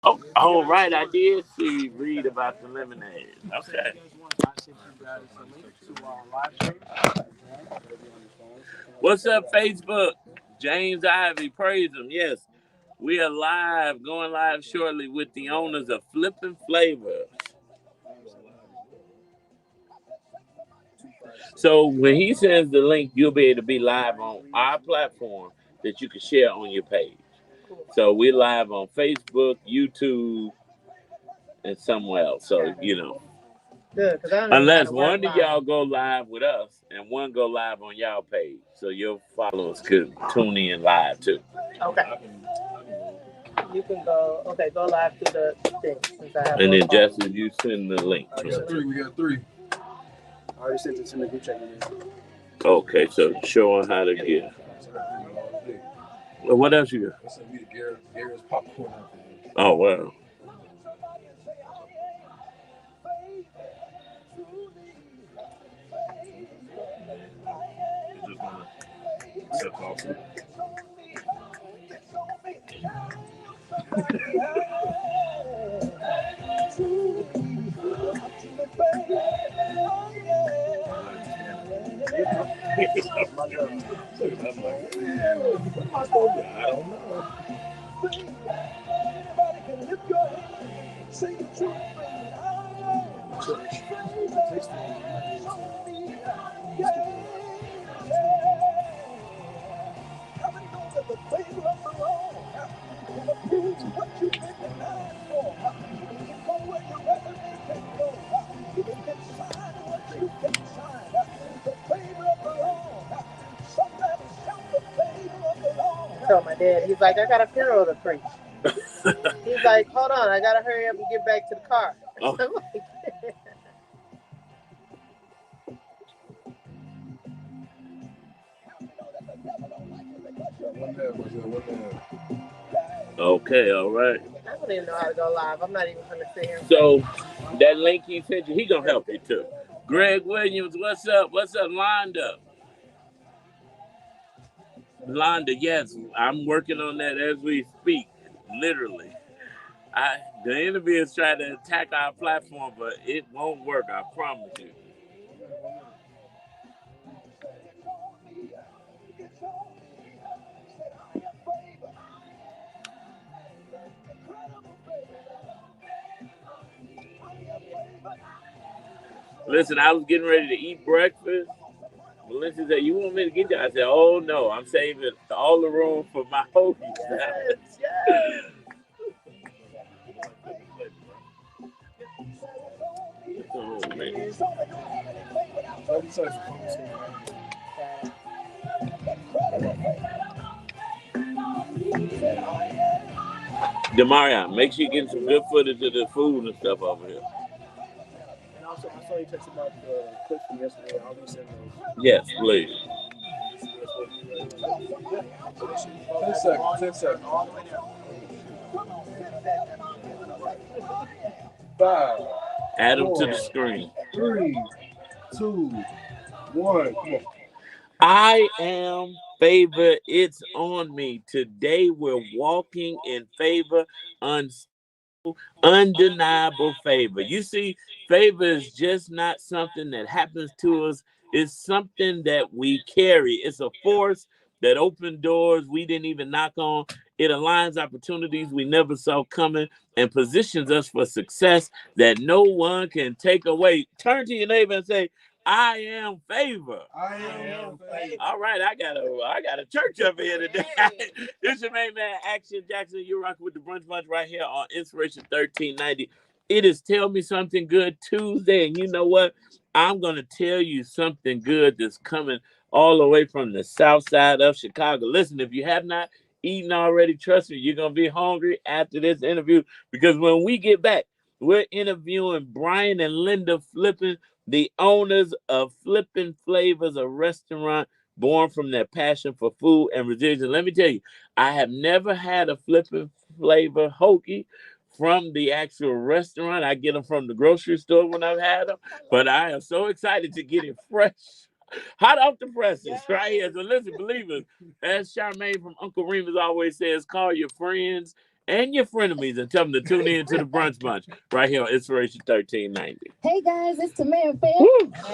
Oh, all right. I did see read about the lemonade. Okay. What's up, Facebook? James Ivy, praise him. Yes, we are live, going live shortly with the owners of Flippin' Flavors. So when he sends the link, you'll be able to be live on our platform that you can share on your page. So we're live on Facebook, YouTube, and somewhere else. So, Good, because I don't even know how unless to work one of live. y'all go live with us and one go live on y'all page. So your followers could tune in live too. Okay. You can go. Okay, go live to the thing since I have And both then phones. Justin, you send the link. I got three. We got three. I already sent it to the group chat. Okay, so showing how to get. Well, what else you got? I sent me the Garrett's popcorn out there. Oh, wow. It's just gonna accept off. So my dad, he's like, I got a funeral to preach. He's like, hold on, I gotta hurry up and get back to the car. Oh. I'm like, Okay, all right. I don't even know how to go live. I'm not even gonna sit here. So that link he sent you, he gonna help you too. Greg Williams, what's up? What's up, Londa? Londa, yes, I'm working on that as we speak, literally. The interview is trying to attack our platform, but it won't work. I promise you. Listen, I was getting ready to eat breakfast. Melissa said, "You want me to get you?" I said, "Oh no, I'm saving all the room for my hoagie salad." Yes. Oh man. Demaria, make sure you get some good footage of the food and stuff over here. And also, I saw you text about the clips from yesterday. I'll be sending those. Yes, please. 10 seconds. 10 seconds. 5. Add them to the screen. 3, 2, 1. Come on. I am favor. It's on me. Today we're walking in favor, undeniable favor. You see, favor is just not something that happens to us. It's something that we carry. It's a force that opens doors we didn't even knock on. It aligns opportunities we never saw coming and positions us for success that no one can take away. Turn to your neighbor and say, I am favor. I am favor. All right, I got a church up here today. This is your main man, Action Jackson. You're rocking with the Brunch Bunch right here on Inspiration 1390. It is Tell Me Something Good Tuesday, and you know what? I'm gonna tell you something good that's coming all the way from the south side of Chicago. Listen, if you have not eaten already, trust me, you're gonna be hungry after this interview because when we get back, we're interviewing Brian and Linda Flippin, the owners of Flippin' Flavors, a restaurant born from their passion for food and resilience. Let me tell you, I have never had a Flippin' Flavor hoagie from the actual restaurant. I get them from the grocery store when I've had them, but I am so excited to get it fresh. Hot off the presses, right here. So listen, believers, as Charmaine from Uncle Remus always says, call your friends and your frenemies and tell them to tune in to the Brunch Bunch right here on Inspiration 1390. Hey guys, it's Tamara Fair.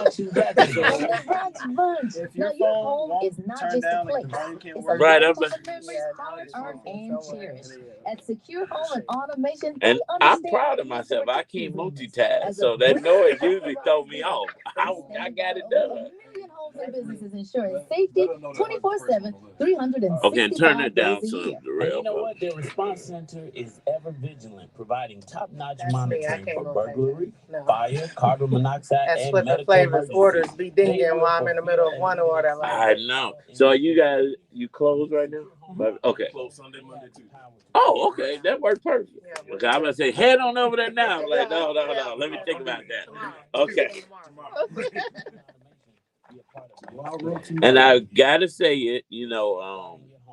Action Jackson. So The Brunch Bunch. if your Now, your phone home won't is not turn just a down, like place. the volume can't It's work. a Right, home I'm full like- of memories, hard earned and cherished. Yeah. At Secure Home and Automation, And they I'm understand proud of the need myself. to I protect can't your business. multitask, As a so that brick noise and usually throw me off. I got it done. A million homes and businesses ensuring safety 24/7, 365 Okay, and turn it down days a so year. the And real. you know what? Their response center is ever vigilant, providing top-notch That's me. I monitoring can't for go burglary, No. fire, carbon monoxide, That's and Flippin' medical Flavors. emergencies. Orders be They dinging will while I'm in the middle of fulfill one any order. I know. So you guys, you close right now? Okay. Close Sunday, Monday, Tuesday. Oh, okay. That worked perfect. Yeah. Okay, I'm gonna say head on over there now. I'm like, no. Let me think about that. Okay. And I gotta say it,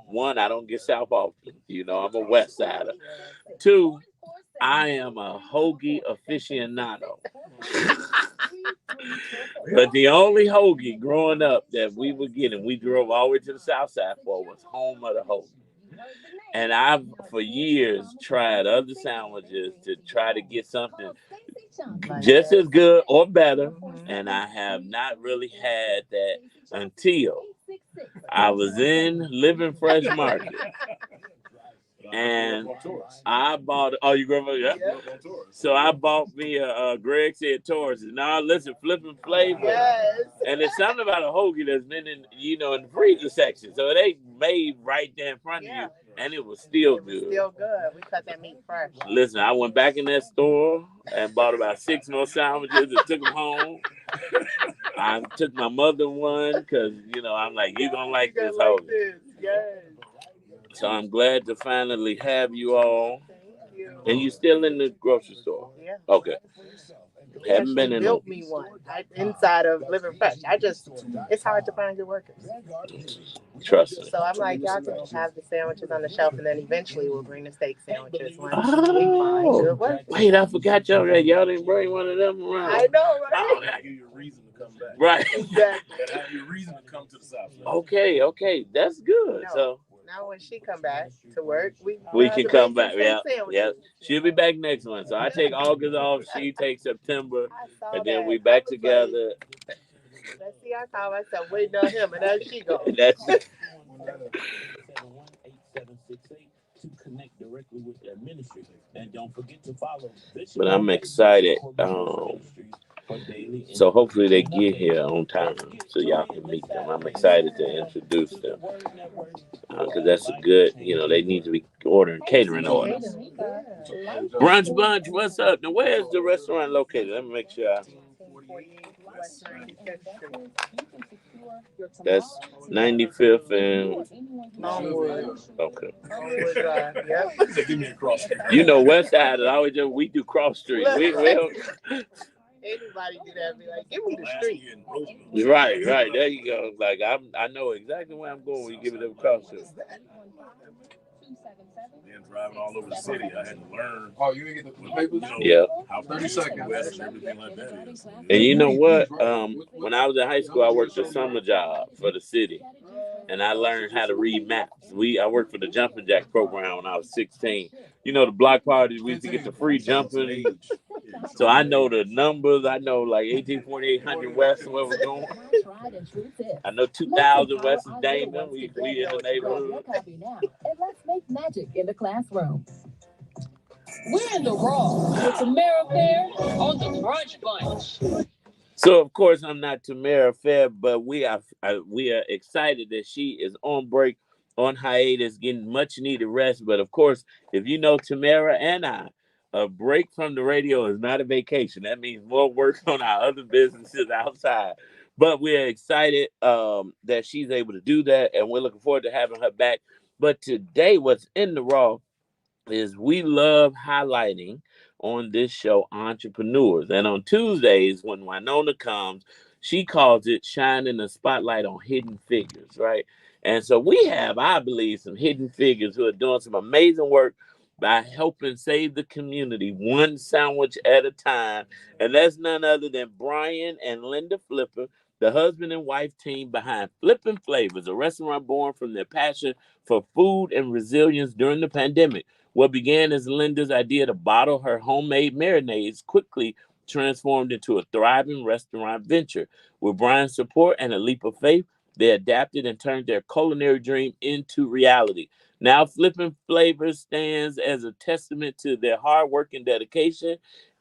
one, I don't get south often. I'm a west sider. Two, I am a hoagie aficionado. But the only hoagie growing up that we were getting, we drove all the way to the south side for, was home of the hoagie. And I've, for years, tried other sandwiches to try to get something just as good or better. And I have not really had that until I was in Living Fresh Market. And I bought, oh, you grew up, yeah? So I bought me Greg said Taurus. Now listen, flipping flavor. Yes. And there's something about a hoagie that's been in the freezer section. So it ain't made right there in front of you. And it was still good. Still good. We cut that meat fresh. Listen, I went back in that store and bought about 6 more sandwiches and took them home. I took my mother one because, I'm like, you're going to like this hoagie. Yes. So I'm glad to finally have you all. Thank you. And you still in the grocery store? Yeah. Okay. Haven't been in built me one inside of Living Fresh. It's hard to find good workers. Trust me. So I'm like, y'all can have the sandwiches on the shelf, and then eventually we'll bring the steak sandwiches once we find good workers. Wait, I forgot y'all didn't bring one of them around. I know, right? Oh, Give you a reason to come back. right. Exactly. And have you a reason to come to the South. Okay, that's good. No. So Now when she come back to work, we can come back. Yeah. Yeah. She'll be back next month. So I take August off. She takes September, I saw and then that. we back I was together. Like, let's see, I call myself waiting on him, and there she goes. That's it. To connect directly with their ministry. And don't forget to follow Bishop. But I'm excited. So hopefully they get here on time so y'all can meet them. I'm excited to introduce them because that's a good, they need to be ordering catering orders. Brunch Bunch, what's up? Now, where's the restaurant located? Let me make sure. That's 95th and Longwood. okay. Longwood Drive. Yep. Give me a cross street. West side is always we do cross street. We don't. Anybody do that? Be like, give me the street. Right. There you go. Like I know exactly where I'm going when you give it a cross street. Then driving all over the city, I had to learn. Oh, you didn't get the papers? Yeah. How 30 seconds west and everything like that is. And you know what? When I was in high school, I worked a summer job for the city, and I learned how to read maps. I worked for the Jumping Jack program when I was 16. The block parties, we used to get the free jumping. So I know the numbers. I know like 184800 West where we're going. I know 2000 West is Damon. We in the neighborhood. And let's make magic in the classroom. We're in the Raw with Tamara Fair on the Brunch Bunch. So of course I'm not Tamara Fair, but we are excited that she is on break, on hiatus, getting much needed rest. But of course, if you know Tamara and I, a break from the radio is not a vacation. That means more work on our other businesses outside. But we're excited that she's able to do that, and we're looking forward to having her back. But today, what's in the Raw is we love highlighting on this show entrepreneurs. And on Tuesdays, when Wynona comes, she calls it shining the spotlight on hidden figures, right? And so we have, I believe, some hidden figures who are doing some amazing work by helping save the community one sandwich at a time. And that's none other than Brian and Linda Flipper. the husband and wife team behind Flippin' Flavors, a restaurant born from their passion for food and resilience during the pandemic. What began as Linda's idea to bottle her homemade marinades quickly transformed into a thriving restaurant venture. With Brian's support and a leap of faith, they adapted and turned their culinary dream into reality. Now, Flippin' Flavors stands as a testament to their hard work and dedication,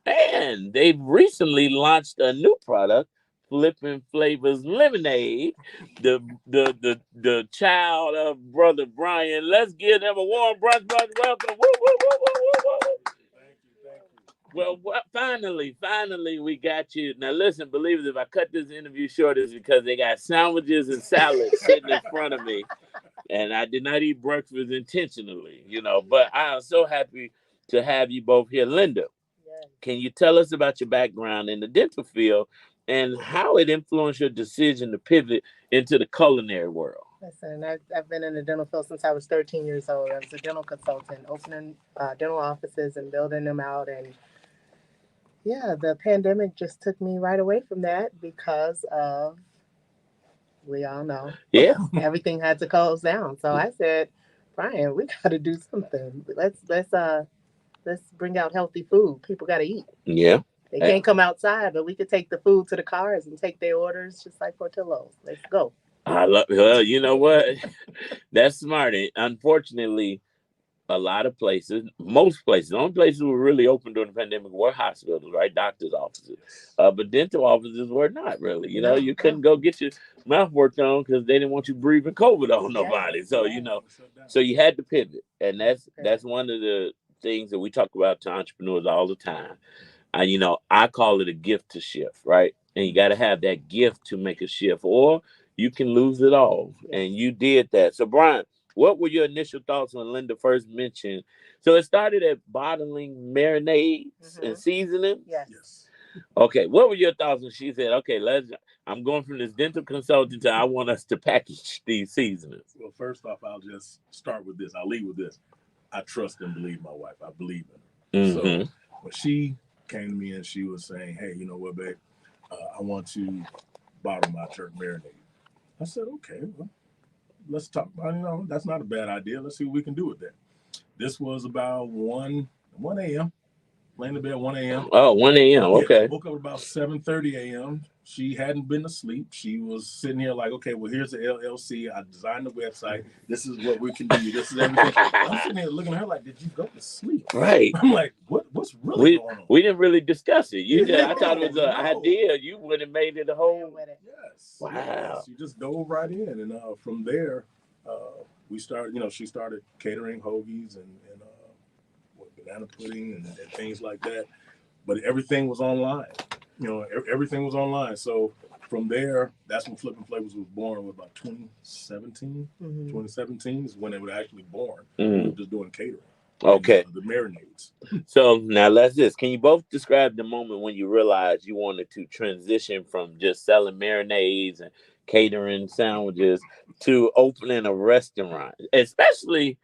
and they've recently launched a new product, Flippin' Flavors Lemonade. The child of brother Brian. Let's give them a warm brunch welcome. Woo, woo, woo, woo, woo, woo. Thank you. Well, finally, we got you. Now, listen, believe it, if I cut this interview short, it's because they got sandwiches and salads sitting in front of me, and I did not eat breakfast intentionally, But I am so happy to have you both here. Linda, Yes. can you tell us about your background in the dental field and how it influenced your decision to pivot into the culinary world? Listen, I've been in the dental field since I was 13 years old. I was a dental consultant, opening dental offices and building them out. And yeah, the pandemic just took me right away from that because of, we all know, Yeah. everything had to close down. So I said, Brian, we got to do something. Let's bring out healthy food. People got to eat. Yeah. They can't come outside, but we could take the food to the cars and take their orders just like Portillo's. Let's go. Well, you know what? That's smart. Unfortunately, a lot of places, most places, the only places who were really open during the pandemic were hospitals, right? Doctors' offices. But dental offices were not really. You couldn't go get your mouth worked on because they didn't want you breathing COVID on nobody. So, so you had to pivot. And that's one of the things that we talk about to entrepreneurs all the time. I call it a gift to shift, right? And you got to have that gift to make a shift, or you can lose it all. And you did that. So, Brian, what were your initial thoughts when Linda first mentioned? So it started at bottling marinades and seasoning. Yes. Okay, what were your thoughts when she said, "Okay, I'm going from this dental consultant to I want us to package these seasonings"? Well, first off, I'll just start with this. I'll lead with this. I trust and believe my wife. I believe in her. Mm-hmm. So when she came to me and she was saying, "Hey, you know what, babe? I want to bottle my jerk marinade." I said, "Okay, well, let's talk about it. That's not a bad idea. Let's see what we can do with that." This was about 1 a.m. Laying in bed 1 a.m. Oh, 1 a.m. Okay. Yeah, woke up about 7:30 a.m. She hadn't been asleep. She was sitting here like, okay, well, here's the LLC. I designed the website. This is what we can do. This is everything. I'm sitting here looking at her like, did you go to sleep? Right. I'm like, what's really going on? We didn't really discuss it. I thought it was an idea. You would have made it a whole. Yes. Wow. Yes. You just dove right in. And from there, we started, she started catering hoagies and banana pudding and things like that. But everything was online. Everything was online. So from there, that's when Flippin' Flavors was born. About 2017. 2017 is when it was actually born. We were just doing catering. Okay. And, the marinades. So now can you both describe the moment when you realized you wanted to transition from just selling marinades and catering sandwiches to opening a restaurant, especially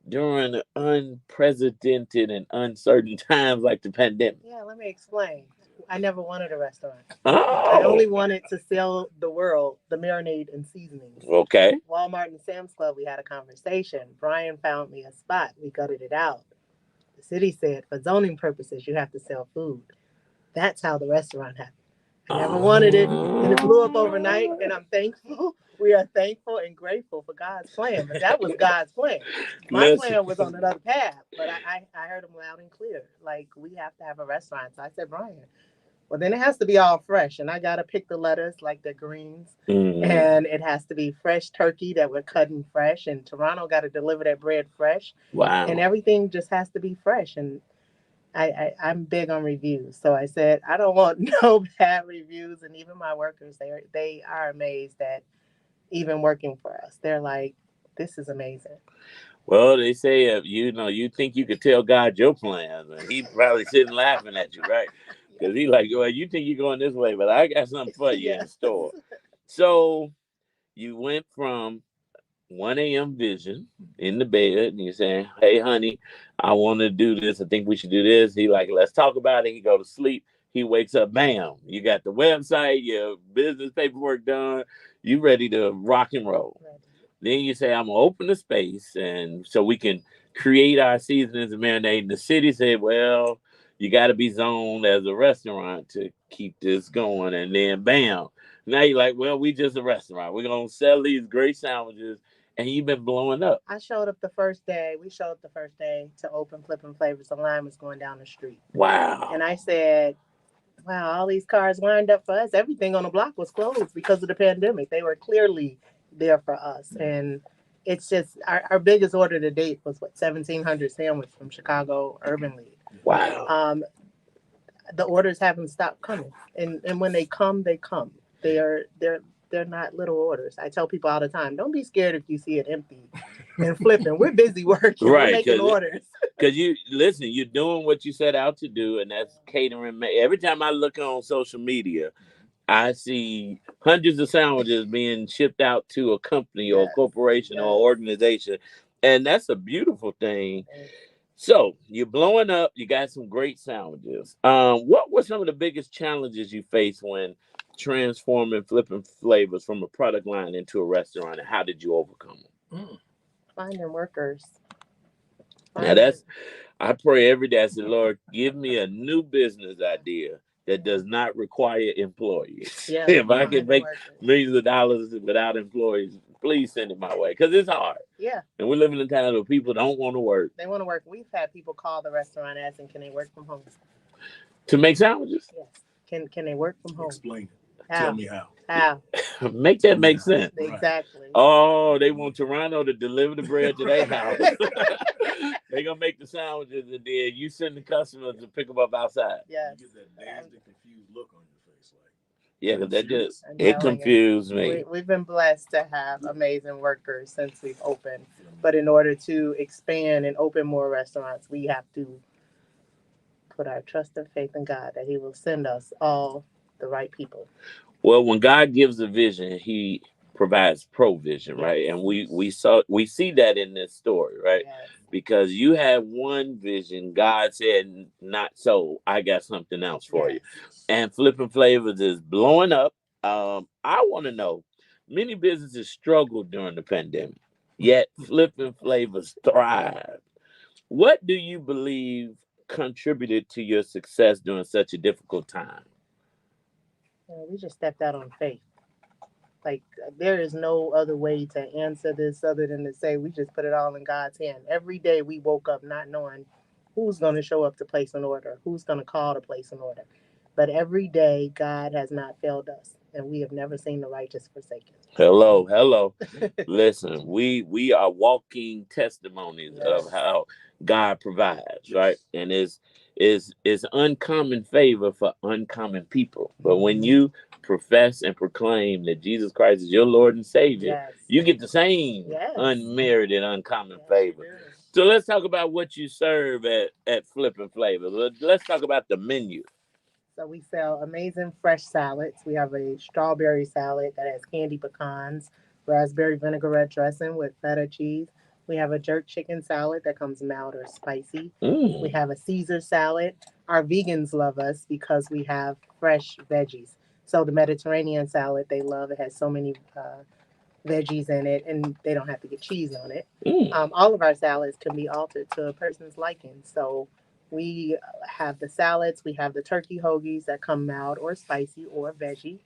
during unprecedented and uncertain times like the pandemic? Yeah, let me explain. I never wanted a restaurant. Oh. I only wanted to sell the world the marinade and seasonings. Okay. Walmart and Sam's Club, we had a conversation. Brian found me a spot. We gutted it out. The city said, for zoning purposes, you have to sell food. That's how the restaurant happened. I never wanted it, and it blew up overnight, and I'm thankful. We are thankful and grateful for God's plan, but that was God's plan. My plan was on another path, but I heard him loud and clear. Like, we have to have a restaurant. So I said, Brian, well, then it has to be all fresh, and I got to pick the lettuce, like the greens, and it has to be fresh turkey that we're cutting fresh, and Toronto got to deliver that bread fresh. Wow. And everything just has to be fresh, and I'm big on reviews. So I said, I don't want no bad reviews. And even my workers, they are amazed that even working for us, they're like, this is amazing. Well, they say, you think you could tell God your plans, and he probably sitting laughing at you, right? Because he's like, well, you think you're going this way, but I got something for you in store. So you went from 1 a.m. vision in the bed, and you're saying, hey, honey, I want to do this. I think we should do this. He like, let's talk about it. He go to sleep. he wakes up, bam, you got the website, your business paperwork done, you ready to rock and roll. Then you say, I'm gonna open the space and so we can create our seasonings and marinade. And the city said, well, you gotta be zoned as a restaurant to keep this going. And then bam. Now you're like, well, we just a restaurant. We're gonna sell these great sandwiches and you've been blowing up. I showed up the first day. We showed up the first day to open Flippin' Flavors. The line was going down the street. Wow. And I said, wow, all these cars lined up for us. Everything on the block was closed because of the pandemic. They were clearly there for us. And it's just our biggest order to date was 1,700 sandwiches from Chicago Urban League. Wow. The orders haven't stopped coming. And when they come, they come. They're not little orders. I tell people all the time, don't be scared if you see it empty and flipping. We're busy working. Right, We're making orders. Because you're doing what you set out to do, and that's catering. Every time I look on social media, I see hundreds of sandwiches being shipped out to a company or a corporation or organization, and that's a beautiful thing. So you're blowing up. You got some great sandwiches. What were some of the biggest challenges you faced when transforming Flippin' Flavors from a product line into a restaurant, and how did you overcome them? Finding workers. Now I pray every day. I say, Lord, give me a new business idea that does not require employees. Yeah, if I can make workers. millions of dollars without employees, please send it my way because it's hard. Yeah. And we live in a town where people don't want to work. They want to work. We've had people call the restaurant asking, can they work from home? To make sandwiches? Yes. Can they work from home? Explain it. How? Tell me how. How? Make that make sense. Exactly. Oh, they want Toronto to deliver the bread to their house. They're going to make the sandwiches and then you send the customers to pick them up outside. Yes. You get that dazed and confused look on your face. Like, yeah, because that just, I'm it telling confused you, me. We've been blessed to have amazing workers since we've opened. But in order to expand and open more restaurants, we have to put our trust and faith in God that He will send us all the right people. Well, when God gives a vision, He provides provision, right? And we see that in this story, right? Yes. Because you had one vision, God said, not so. I got something else for you. And Flippin' Flavors is blowing up. I want to know, many businesses struggled during the pandemic, yet Flippin' Flavors thrived. What do you believe contributed to your success during such a difficult time? We just stepped out on faith. Like, there is no other way to answer this other than to say we just put it all in God's hand. Every day we woke up not knowing who's going to show up to place an order, who's going to call to place an order. But every day God has not failed us, and we have never seen the righteous forsaken. Hello. Listen, we are walking testimonies of how God provides, right? And it's uncommon favor for uncommon people. But when you profess and proclaim that Jesus Christ is your Lord and Savior, you get the same unmerited, uncommon favor. So let's talk about what you serve at Flippin' Flavors. Let's talk about the menu. So we sell amazing fresh salads. We have a strawberry salad that has candy pecans, raspberry vinaigrette dressing with feta cheese. We have a jerk chicken salad that comes mild or spicy. We have a Caesar salad. Our vegans love us because we have fresh veggies. So the Mediterranean salad they love. It has so many veggies in it, and they don't have to get cheese on it. All of our salads can be altered to a person's liking. So we have the salads. We have the turkey hoagies that come mild or spicy or veggie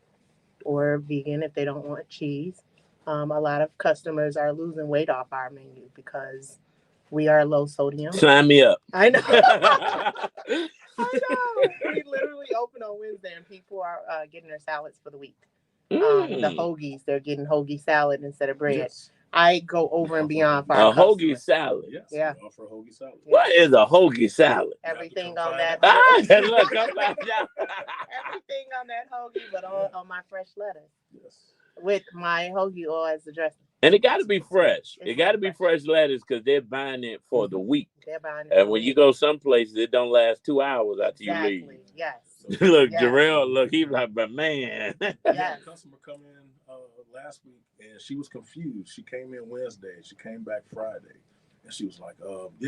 or vegan if they don't want cheese. A lot of customers are losing weight off our menu because we are low sodium. Sign me up. I know. I know. We literally open on Wednesday and people are getting their salads for the week. The hoagies, they're getting hoagie salad instead of bread. Yes. I go over and beyond for our hoagie salad. Yes. Yeah. We offer a hoagie salad. What is a hoagie salad? Everything on that. Look, come back down. Everything on that hoagie, but on my fresh lettuce. Yes. With my hoagie oil as the dressing. And it got to be fresh. It got to be fresh lettuce because they're buying it for the week. They're buying it. And when you go some places, it don't last 2 hours after you leave. Yes. Look, Jarrell, look, he's like, but man. We had a customer come in last week and she was confused. She came in Wednesday. She came back Friday. And she was like,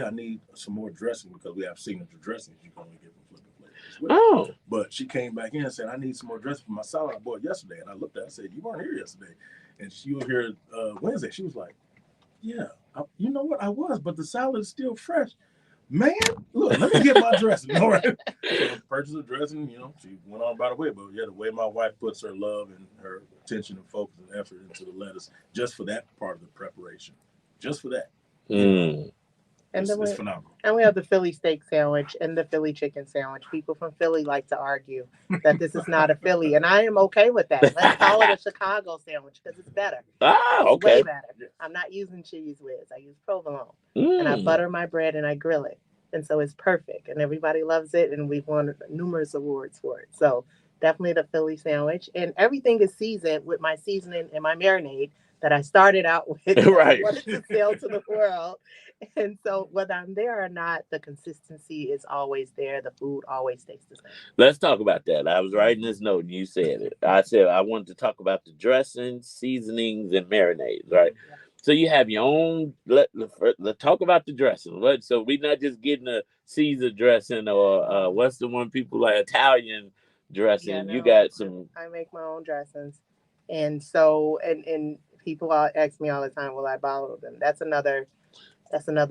I need some more dressing because we have signature dressings you can only get from Flippin' Flavors. as well. Oh. But she came back in and said, I need some more dressing for my salad I bought yesterday. And I looked at her and said, you weren't here yesterday. And she was here Wednesday. She was like, yeah, you know what? I was, but the salad is still fresh. Man, look, let me get my dressing. All right. So purchase a dressing, she went on about her way. But yeah, the way my wife puts her love and her attention and focus and effort into the lettuce, just for that part of the preparation, just for that. And it's phenomenal. And we have the Philly steak sandwich and the Philly chicken sandwich. People from Philly like to argue that this is not a Philly, and I am okay with that. Let's call it a Chicago sandwich because it's better. It's way better. I'm not using cheese whiz. I use provolone, and I butter my bread and I grill it, and so it's perfect. And everybody loves it, and we've won numerous awards for it. So definitely the Philly sandwich, and everything is seasoned with my seasoning and my marinade that I started out with. Right. I wanted to sell to the world. And so whether I'm there or not, the consistency is always there. The food always tastes the same. Let's talk about that. I was writing this note and you said it. I said I wanted to talk about the dressings, seasonings, and marinades, right? Yeah. So you have your own, let's talk about the dressing. So we're not just getting a Caesar dressing or what's the one people like, Italian dressing. Yeah, no, you got some. I make my own dressings. And so, and people ask me all the time, will I bottle them? That's another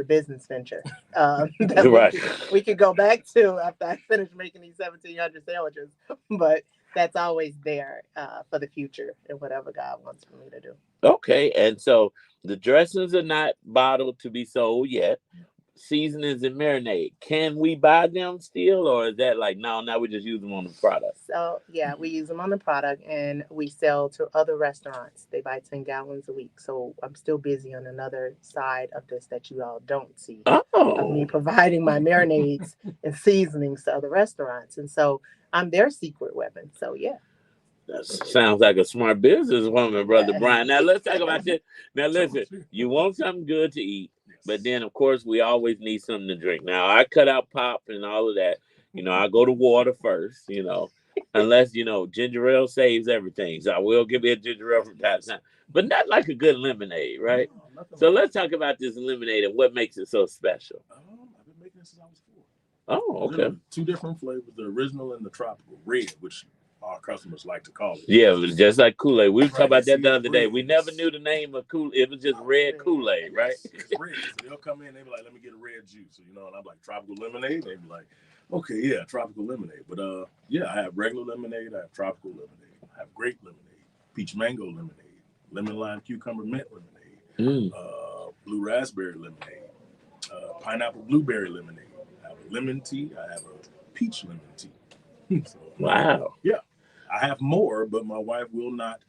business venture that we could go back to after I finish making these 1,700 sandwiches. But that's always there for the future and whatever God wants for me to do. Okay, and so the dressings are not bottled to be sold yet. Seasonings and marinade. Can we buy them still, or is that like now we just use them on the product? So yeah, we use them on the product, and we sell to other restaurants. They buy 10 gallons a week. So I'm still busy on another side of this that you all don't see. Of me providing my marinades and seasonings to other restaurants, and so I'm their secret weapon. So yeah. That sounds like a smart businesswoman, Brother Brian. Now let's talk about this. Now listen, you want something good to eat. But then, of course, we always need something to drink. Now, I cut out pop and all of that. I go to water first, unless, ginger ale saves everything. So I will give you a ginger ale from time to time. But not like a good lemonade, right? No, so let's talk about this lemonade and what makes it so special. I've been making this since I was 4. Oh, okay. Two different flavors, the original and the tropical red, which our customers like to call it. Yeah, it was just like Kool-Aid. We were talking about that the other day. We never knew the name of Kool-Aid. It was just red Kool-Aid, right? It's red. So they'll come in, they be like, let me get a red juice. And I'm like, tropical lemonade? They be like, okay, yeah, tropical lemonade. But I have regular lemonade. I have tropical lemonade. I have grape lemonade, peach mango lemonade, lemon lime cucumber mint lemonade, blue raspberry lemonade, pineapple blueberry lemonade. I have a lemon tea. I have a peach lemon tea. So, wow. Yeah. I have more, but my wife will not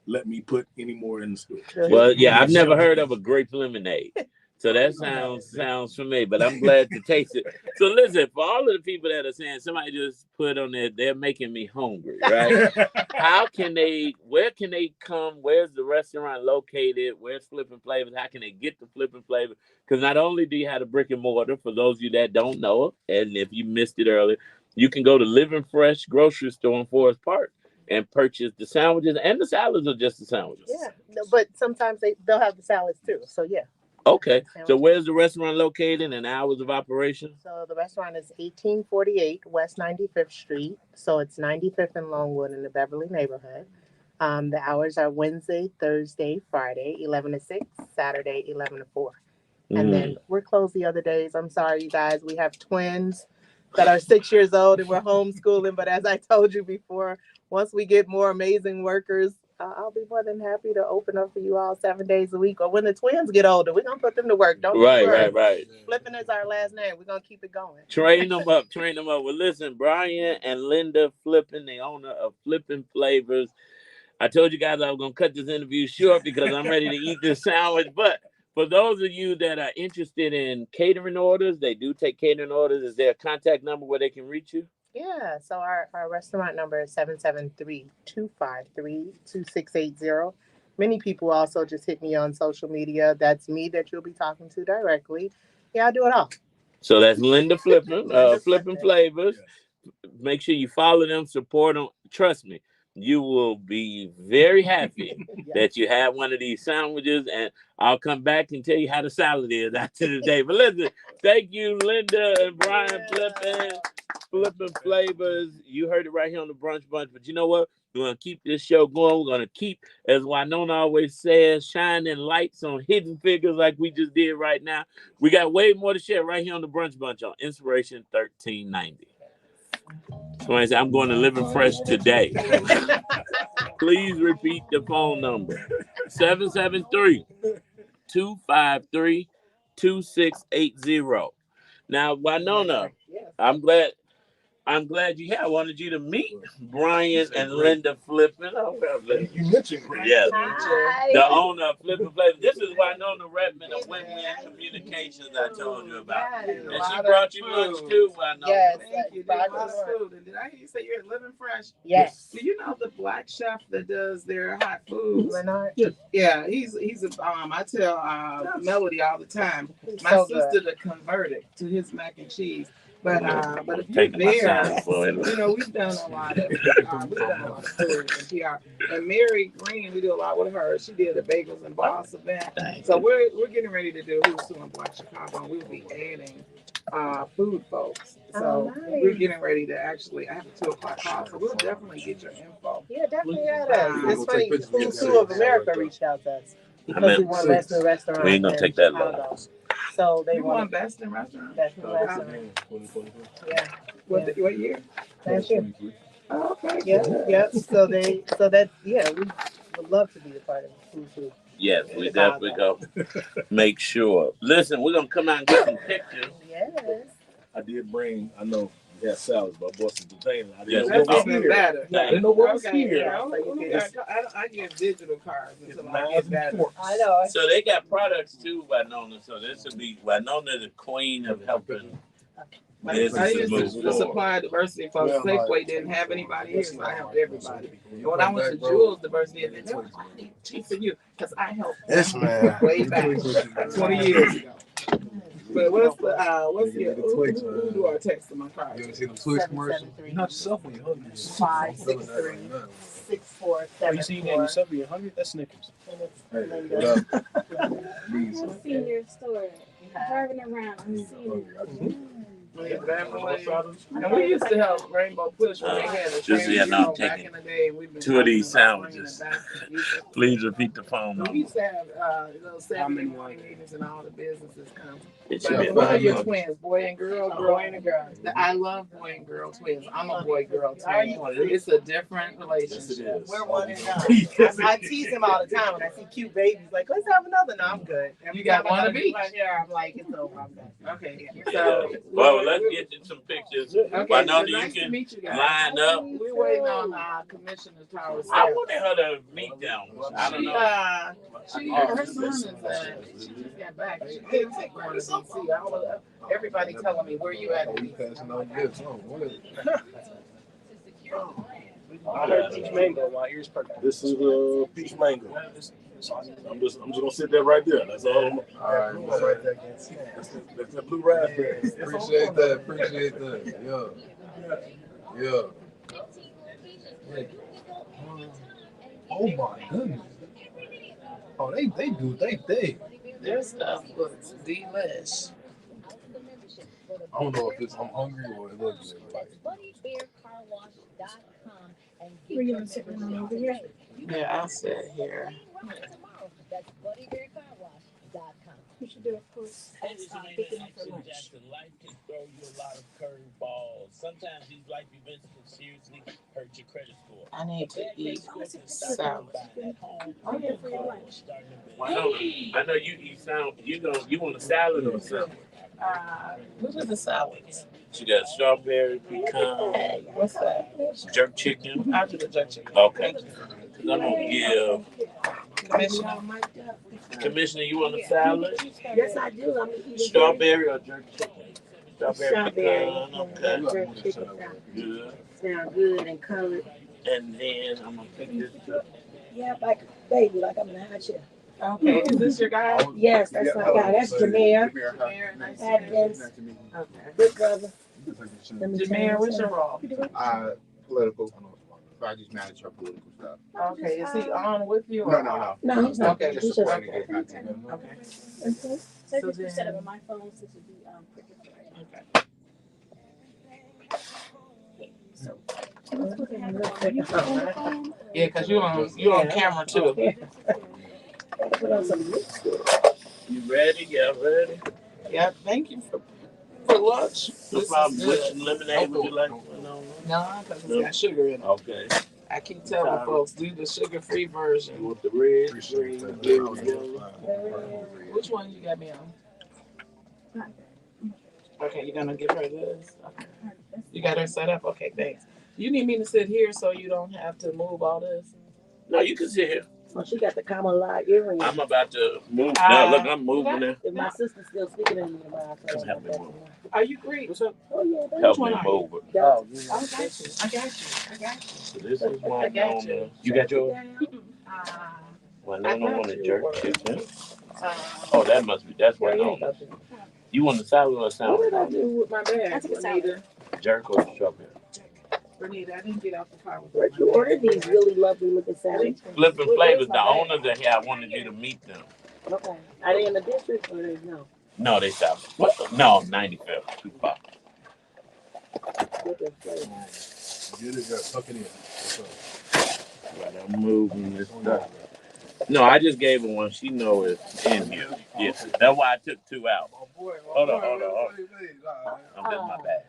let me put any more in the store. Well, yeah, I've never heard of a grape lemonade. So that sounds familiar, but I'm glad to taste it. So listen, for all of the people that are saying somebody just put on there, they're making me hungry, right? Where can they come? Where's the restaurant located? Where's Flippin' Flavors? How can they get the Flippin' Flavor? Because not only do you have a brick and mortar, for those of you that don't know it, and if you missed it earlier, you can go to Living Fresh grocery store in Forest Park and purchase the sandwiches, and the salads are just the sandwiches. Yeah, but sometimes they'll have the salads too. So yeah. Okay. So where's the restaurant located and hours of operation? So the restaurant is 1848 West 95th Street. So it's 95th and Longwood in the Beverly neighborhood. The hours are Wednesday, Thursday, Friday, 11 to 6, Saturday, 11 to 4. And then we're closed the other days. I'm sorry, you guys. We have twins that are 6 years old and we're homeschooling. But as I told you before, once we get more amazing workers, I'll be more than happy to open up for you all 7 days a week. Or when the twins get older, we're going to put them to work. Don't worry. Right. Flippin' is our last name. We're going to keep it going. Train them up. Well, listen, Brian and Linda Flippin, the owner of Flippin' Flavors. I told you guys I was going to cut this interview short because I'm ready to eat this sandwich. But for those of you that are interested in catering orders, they do take catering orders. Is there a contact number where they can reach you? Yeah, so our restaurant number is 773-253-2680. Many people also just hit me on social media. That's me that you'll be talking to directly. Yeah, I do it all. So that's Linda Flippin, Flippin' Flavors. Make sure you follow them, support them. Trust me, you will be very happy that you have one of these sandwiches, and I'll come back and tell you how the salad is after the day. But listen, thank you, Linda and Brian Flippin. flipping flavors. You heard it right here on the Brunch Bunch. But you know what? We're going to keep this show going. We're going to keep, as Wynona always says, shining lights on hidden figures like we just did right now. We got way more to share right here on the Brunch Bunch on Inspiration 1390. Somebody said, I'm going to Living Fresh today. Please repeat the phone number. 773-253-2680. Now, Wynona, I'm glad you here. I wanted you to meet Brian and Linda Flippin. Oh, You mentioned Grace. yes, Hi. the owner of Flippin' Flavor. This is Wynona Redmond of Win-Win Communications I told you about. And she brought you lunch too, Wynona. Yes. Thank you. Did a lot of food. And did I hear you say you're at Living Fresh? Yes. Do you know the black chef that does their hot foods? Leonard? Yeah, he's a I tell Melody all the time. My So sister that converted to his mac and cheese. But if you're Taking my there, sign for it. you know, we've done a lot of food and PR. And Mary Green, we do a lot with her. She did the Bagels and Boss event. So we're getting ready to do Who's Who in Black Chicago, and we'll be adding food folks. So we're getting ready to actually, I have a 2:00 call, so we'll definitely get your info. Yeah, definitely at us. It's funny, Who's Who of America reached out to us because we want Best in Restaurant. We ain't gonna take that long. Chicago. So they You want won Best in Restaurant? Best in Restaurant. Yeah. What year? Last year. Oh, okay. Yep. So we would love to be a part of Who's Who. Yes, we definitely go make sure. Listen, we're going to come out and get some pictures. Yes. I did bring, I know we had salads, but I bought some containers. I Yes, didn't know what was That's here. better. I didn't know what was Okay, here. yeah. I get digital cards until I get that. I know. So they got products too, Wynona. So this will be Wynona, the queen of helping I businesses move used to forward. supply diversity folks. Safeway didn't have anybody here, so I helped everybody. And when I went to Jules Diversity, they said, I need chief for you, because I helped Yes, man. way back, 20 years ago. But what's your, who do I text in my card? You ever see them Twix commercials? You're not yourself when you're hungry. 563-6474. You see you name yourself when you're hungry? That's Snickers. I'm seeing your store. Driving around. I'm seeing it. And we used to help Rainbow Push when they had a Just training now I'm back taking in the day. We've been 2 of these talking about bringing sandwiches. it back. Please repeat the phone We number. used to have little 7 morning meetings and all the businesses come. It should be What are your about twins, boy and girl? Boy and a girl. I love boy and girl twins. I'm a boy-girl twin. It's a different relationship. We're one and done. I tease him all the time when I see cute babies. Like, let's have another. No, I'm good. You got one of each? Yeah, I'm like, it's over. I'm done. Okay. Yeah. Well, let's get you some pictures. Okay, Wynona, so you nice to can meet you guys. line up. We're waiting on Commissioner Towers. I wanted her to meet them. I don't know. Her son is, she just got back. She did take one to DC. Everybody telling me, where you at? I heard peach mango. My ears perked. This is the peach mango. I'm just gonna sit there right there. That's all. All right, That's the blue raspberry. appreciate that. Yeah. Oh my goodness. Oh, they do they thing. Their stuff looks delish. I don't know if I'm hungry or it looks like. Were you gonna sit down over here? Yeah, I'll sit here. You should do a post. Ladies and gentlemen, Action Jackson, life can throw you a lot of curveballs. Sometimes these life events can seriously hurt your credit score. I need to eat salad. I'm here for your lunch. I know you eat salad. You want a salad or something? What are the salads? She got strawberry, pecan, What's that? jerk chicken. I'll do the jerk chicken. Okay. I'm gonna give Commissioner. Commissioner. You want a salad? Yes, I do. I'm eating Strawberry or jerk chicken? strawberry. Pecan. Okay. Jerk chicken Good. sound good and colored. And then I'm gonna pick this up. Yeah, like a baby, like I'm in a hot chair. Okay, is this your guy? Yes, that's my guy. That's Jameer. Jameer, nice to meet you. Adkins. Okay. Good brother. Jameer, what's your role? Political. I just manage her political stuff. Okay, is he on with you? No. No, he's not. Okay, He's Just just supporting the content. Okay. So So just then- set up on my phone since it'd be quicker for you. Okay. Yeah, because you're on camera too. Put on some lipstick. You ready? Yeah, ready. Yeah, thank you for lunch. No This problem. is Which good. lemonade would you like? No, because it's got sugar in it. Okay. I keep telling folks, do the sugar-free You version. want the red, green, blue, yellow? Which one you got me on? Okay, you're gonna give her this? Okay. You got her set up? Okay, thanks. You need me to sit here so you don't have to move all this? No, you can sit here. Oh, she got the Kamala earring. I'm about to move. Now, look, I'm moving there. If my sister's still speaking in the mouth, Come help me move. Are you Greek? What's up? oh yeah, Help one me are move it. Oh, yeah. I got you. I got you. I got you. So this is I got you. Wynona. You got yours? Wynona I want a got jerk you. chicken. Oh, that must be. That's Wynona. You want the salad or What salad? did I do with my bag? I took a salad. Jerk or strawberry? Bernita, I didn't get off the car with Where'd you order these really lovely looking salads? Flipping flavors. The owners are here. I wanted you to meet them. Okay. Are they in the district or they no? No, they stopped. What? No, 95th. Too far. Different flavors. Get it, tuck it in. Right, I'm moving this stuff. No, I just gave her one. She know it's in here. Yeah, that's why I took two out. Hold on. I'm just my bag.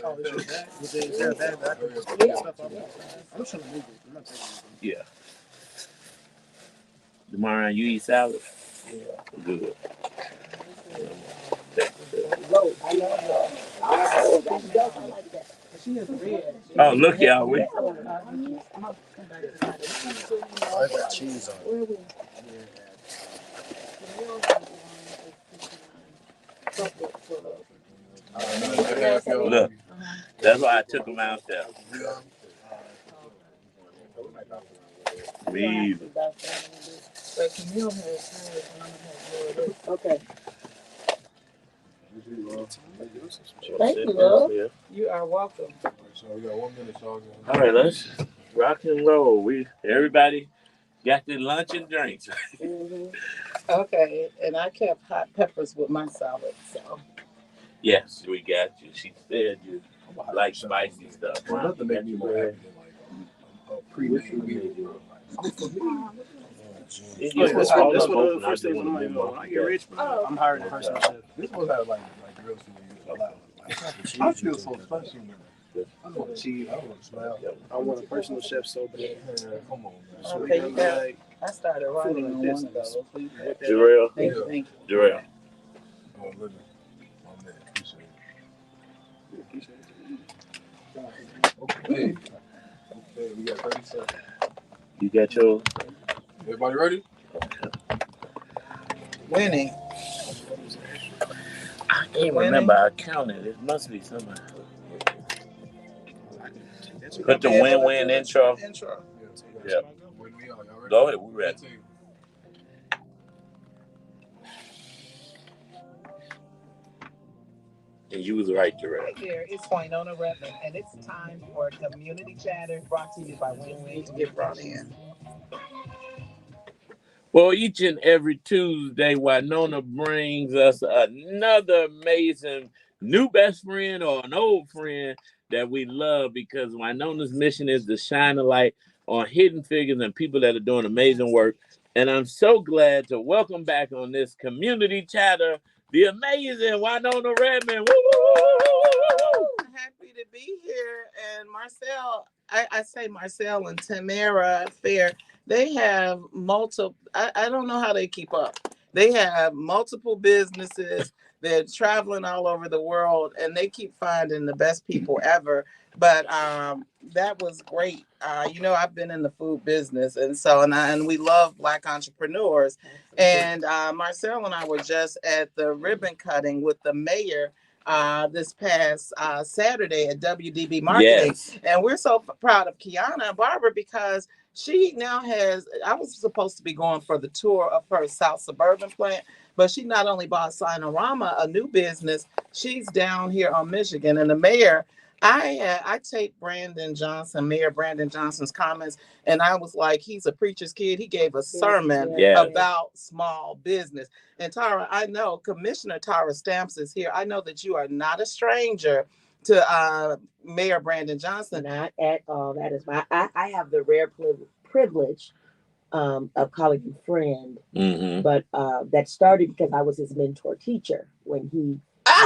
Oh, is your bag? Is there a bag that I can put stuff on? I'm just trying to move it. I'm not taking it. Yeah. Tomorrow you eat salad? Yeah. Good. She has red. Oh, look, y'all. We. I got cheese on it. Look, that's why I took them out there. Me either. But Camille has hers and I'm gonna have yours. Okay. Thank you, love. You are welcome. So we got 1 minute, so All right, let's rock and roll. Everybody got their lunch and drinks. Okay, and I kept hot peppers with my salad, so. Yes, we got you. She said you like spicy stuff. Well, nothing make me more happy than like a pre-made meal. That's what the first thing when I get rich, bro, I'm hiring a personal chef. This one had like real food. I feel so special. I want cheese. I want to smell. I want a personal chef so bad. Come on, man. So Okay, you you got got- like I started writing on one of those. Jarrell. Thank you, thank you. Jarrell. Oh, look. My man, appreciate it. Okay. Okay, we got 30 seconds. You got yours? Everybody ready? Winning. I can't remember. I counted. It must be somewhere. Put the win-win intro. Yeah. Go ahead. We're ready. And you was right, Jarrell. Hey there, it's Wynona Redmond, and it's time for Community Chatter brought to you by Win-Win to get brought in. Well, each and every Tuesday, Wynona brings us another amazing new best friend or an old friend that we love, because Wynona's mission is to shine a light on hidden figures and people that are doing amazing work. And I'm so glad to welcome back on this Community Chatter the amazing Wynona Redmond. Woo, woo, woo, woo, woo. I'm happy to be here. And Marcel, I say Marcel and Tamara Fair, they have multiple, I don't know how they keep up. They have multiple businesses. They're traveling all over the world, and they keep finding the best people ever. But that was great. I've been in the food business, and we love Black entrepreneurs. And Marcel and I were just at the ribbon cutting with the mayor this past Saturday at WDB Marketing. Yes. And we're so proud of Kiana and Barbara, because she now I was supposed to be going for the tour of her South Suburban plant, but she not only bought Sinorama, a new business, she's down here on Michigan. And the mayor, I take Mayor Brandon Johnson's comments, and I was like, he's a preacher's kid. He gave a sermon about small business. And Tara, I know Commissioner Tara Stamps is here. I know that you are not a stranger to Mayor Brandon Johnson. Not at all. That is I have the rare privilege of calling him friend, but that started because I was his mentor teacher when he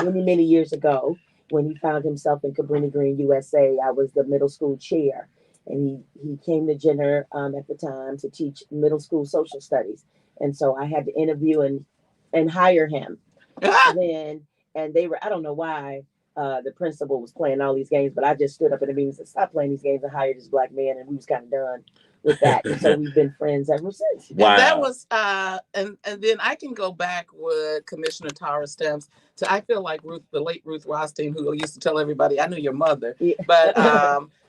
many years ago when he found himself in Cabrini Green, USA. I was the middle school chair, and he came to Jenner at the time to teach middle school social studies, and so I had to interview and hire him. Then and they were I don't know why. The principal was playing all these games, but I just stood up in the meeting and said, "Stop playing these games," and hired this black man, and we was kind of done with that. And so we've been friends ever since. Wow. And that was and then I can go back with Commissioner Tara Stamps to I feel like the late Ruth Rothstein, who used to tell everybody I knew your mother. Yeah. But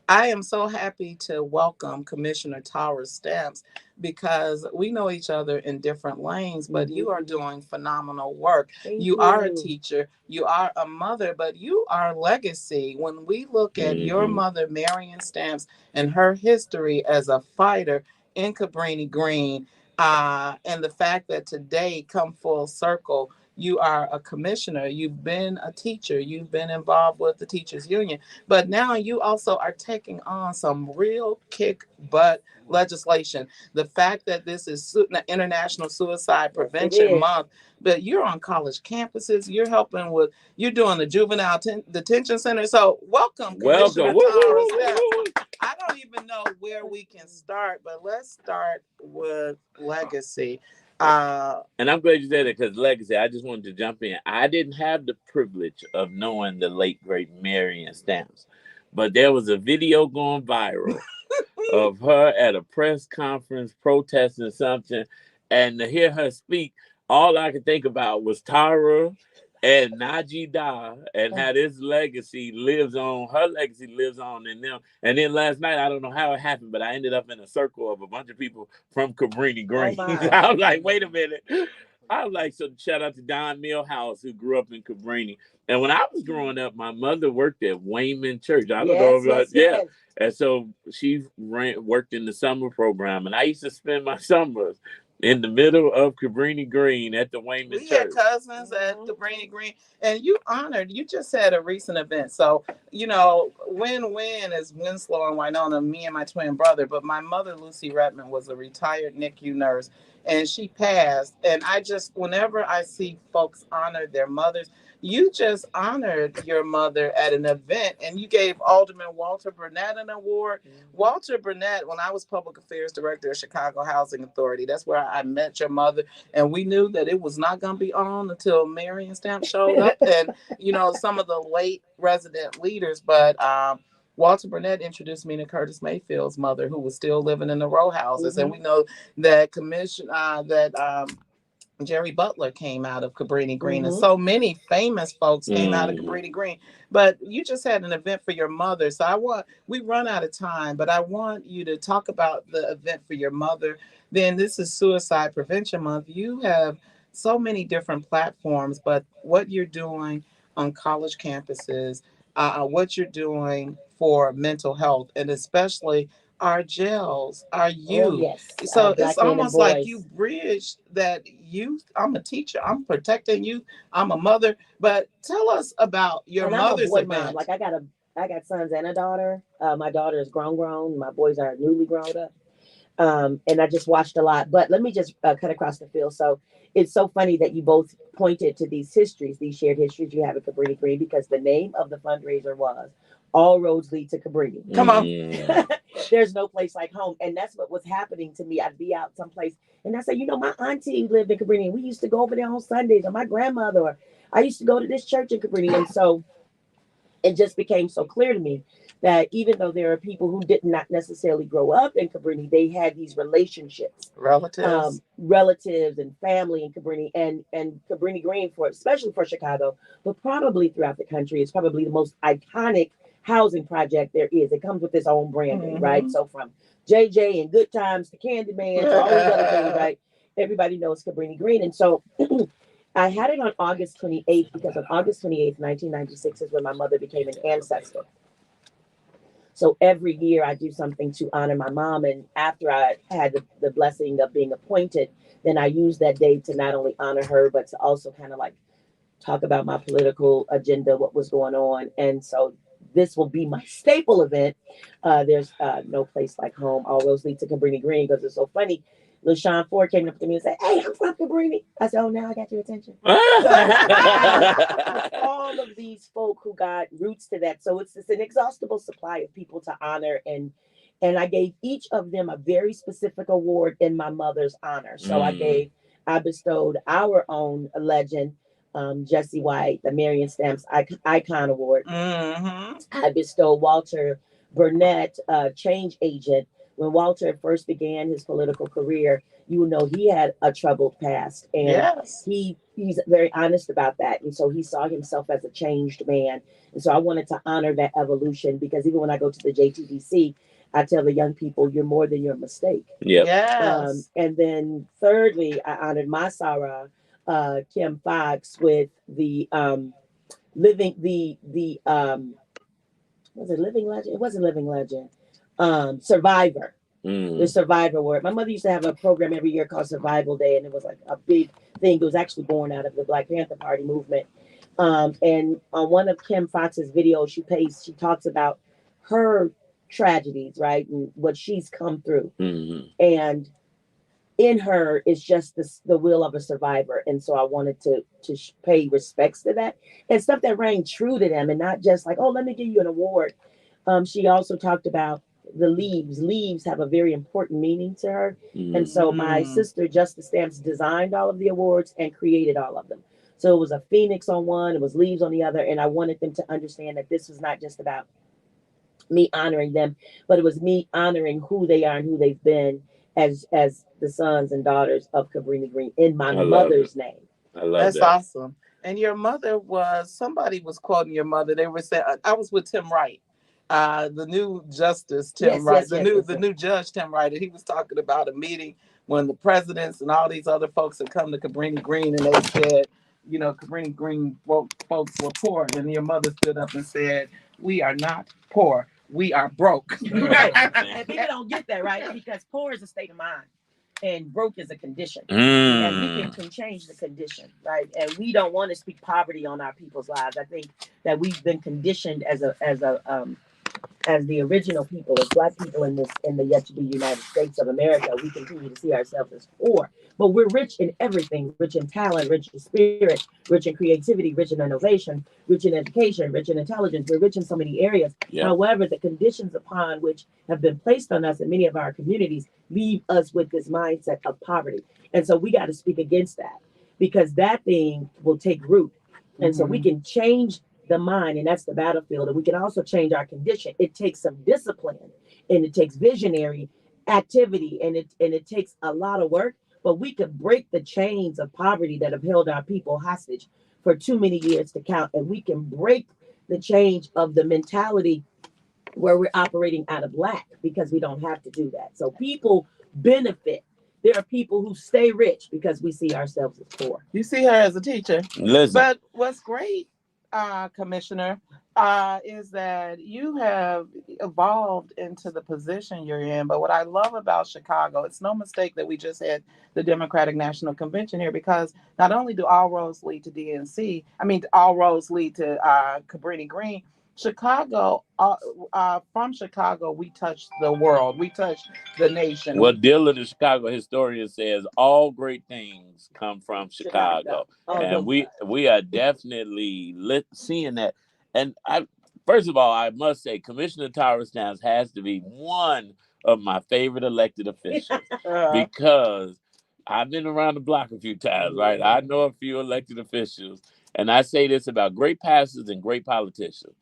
I am so happy to welcome Commissioner Tara Stamps because we know each other in different lanes, but you are doing phenomenal work. Thank you are a teacher, you are a mother, but you are legacy. When we look at your mother, Marion Stamps, and her history as a fighter in Cabrini Green, and the fact that today come full circle, you are a commissioner, you've been a teacher, you've been involved with the teachers union, but now you also are taking on some real kick butt legislation. The fact that this is International Suicide Prevention Month, but you're on college campuses, you're doing the juvenile detention center. So welcome. Commissioner Tara Stamps. I don't even know where we can start, but let's start with legacy. And I'm glad you said that because legacy, I just wanted to jump in. I didn't have the privilege of knowing the late, great Marion Stamps, but there was a video going viral of her at a press conference protesting something, and to hear her speak, all I could think about was Tara and Najee Da and how this legacy lives on, her legacy lives on in them. And then last night, I don't know how it happened, but I ended up in a circle of a bunch of people from Cabrini Green. I was like, wait a minute. I was like, so shout out to Don Millhouse, who grew up in Cabrini. And when I was growing up, my mother worked at Wayman Church. I don't know if and so she worked in the summer program. And I used to spend my summers in the middle of Cabrini Green at the Wayman Church. We had cousins at Cabrini Green, and you just had a recent event. So, Win is Winslow and Wynona, me and my twin brother. But my mother, Lucy Redmond, was a retired NICU nurse, and she passed. And whenever I see folks honor their mothers, you just honored your mother at an event, and you gave Alderman Walter Burnett an award. Walter Burnett, when I was public affairs director of Chicago Housing Authority, that's where I met your mother, and we knew that it was not going to be on until Marion Stamps showed up, and some of the late resident leaders, but Walter Burnett introduced me to Curtis Mayfield's mother, who was still living in the row houses, and we know that Jerry Butler came out of Cabrini Green, and so many famous folks came out of Cabrini Green. But you just had an event for your mother, so we run out of time, but I want you to talk about the event for your mother. Then this is Suicide Prevention Month. You have so many different platforms, but what you're doing on college campuses, what you're doing for mental health, and especially our jails, our youth. So it's almost like you bridge that youth. I'm a teacher. I'm protecting youth. I'm a mother. But tell us about your mother's event. Mom. Like I got sons and a daughter. My daughter is grown. My boys are newly grown up. And I just watched a lot. But let me just cut across the field. So it's so funny that you both pointed to these shared histories you have at Cabrini Green, because the name of the fundraiser was All Roads Lead to Cabrini. Come on. There's no place like home. And that's what was happening to me. I'd be out someplace and I say, my auntie lived in Cabrini. We used to go over there on Sundays, or my grandmother, or I used to go to this church in Cabrini. And so it just became so clear to me that even though there are people who did not necessarily grow up in Cabrini, they had these relationships, relatives and family in Cabrini, and Cabrini Green, especially for Chicago, but probably throughout the country, is probably the most iconic housing project there is. It comes with its own branding, right? So from JJ and Good Times to Candyman to all these other things, right? Everybody knows Cabrini Green. And so I had it on August 28th because on August 28th, 1996 is when my mother became an ancestor. So every year I do something to honor my mom. And after I had the blessing of being appointed, then I use that day to not only honor her, but to also kind of like talk about my political agenda, what was going on. And so this will be my staple event. There's no place like home. All roads lead to Cabrini Green because it's so funny. LaShawn Ford came up to me and said, "Hey, I'm from Cabrini." I said, "Oh, now I got your attention." All of these folk who got roots to that. So it's an exhaustible supply of people to honor, and I gave each of them a very specific award in my mother's honor. So I bestowed our own legend, Jesse White, the Marion Stamps Icon Award. I bestowed Walter Burnett, change agent. When Walter first began his political career, you will know he had a troubled past, and he's very honest about that. And so he saw himself as a changed man. And so I wanted to honor that evolution, because even when I go to the JTDC, I tell the young people, you're more than your mistake. And then thirdly, I honored my Sarah, Kim Fox, with the living the was it Living Legend? It wasn't Living Legend. Survivor. The Survivor Award. My mother used to have a program every year called Survival Day, and it was like a big thing. It was actually born out of the Black Panther Party movement. And on one of Kim Fox's videos, she talks about her tragedies, right, and what she's come through. And in her is just the will of a survivor. And so I wanted to pay respects to that and stuff that rang true to them, and not just like, oh, let me give you an award. She also talked about the leaves. Leaves have a very important meaning to her. And so my sister, Justice Stamps, designed all of the awards and created all of them. So it was a phoenix on one, it was leaves on the other. And I wanted them to understand that this was not just about me honoring them, but it was me honoring who they are and who they've been as the sons and daughters of Cabrini Green in my mother's name. I love That's awesome. And your mother somebody was quoting your mother. They were saying, I was with Tim Wright, the new justice Tim Wright, the new judge Tim Wright, and he was talking about a meeting when the presidents and all these other folks had come to Cabrini Green, and they said, Cabrini Green folks were poor, and your mother stood up and said, "We are not poor. We are broke." Right. And people don't get that, right? Because poor is a state of mind, and broke is a condition. And we can change the condition, right? And we don't want to speak poverty on our people's lives. I think that we've been conditioned as the original people, as Black people in the yet to be United States of America. We continue to see ourselves as poor, but we're rich in everything: rich in talent, rich in spirit, rich in creativity, rich in innovation, rich in education, rich in intelligence. We're rich in so many areas. However, the conditions upon which have been placed on us in many of our communities leave us with this mindset of poverty. And so we got to speak against that, because that thing will take root. And so we can change the mind, and that's the battlefield. And we can also change our condition. It takes some discipline, and it takes visionary activity, and it takes a lot of work, but we could break the chains of poverty that have held our people hostage for too many years to count. And we can break the change of the mentality where we're operating out of lack, because we don't have to do that. So people benefit. There are people who stay rich because we see ourselves as poor. You see her as a teacher. Listen. But what's great, Commissioner, is that you have evolved into the position you're in. But what I love about Chicago, it's no mistake that we just had the Democratic National Convention here, because not only do all roads lead to DNC, all roads lead to Cabrini Green. Chicago, from Chicago, we touch the world. We touch the nation. Well, Dilla, the Chicago historian, says all great things come from Chicago. And we are definitely seeing that. And first of all, I must say, Commissioner Tara Stans has to be one of my favorite elected officials because I've been around the block a few times, right? I know a few elected officials, and I say this about great pastors and great politicians.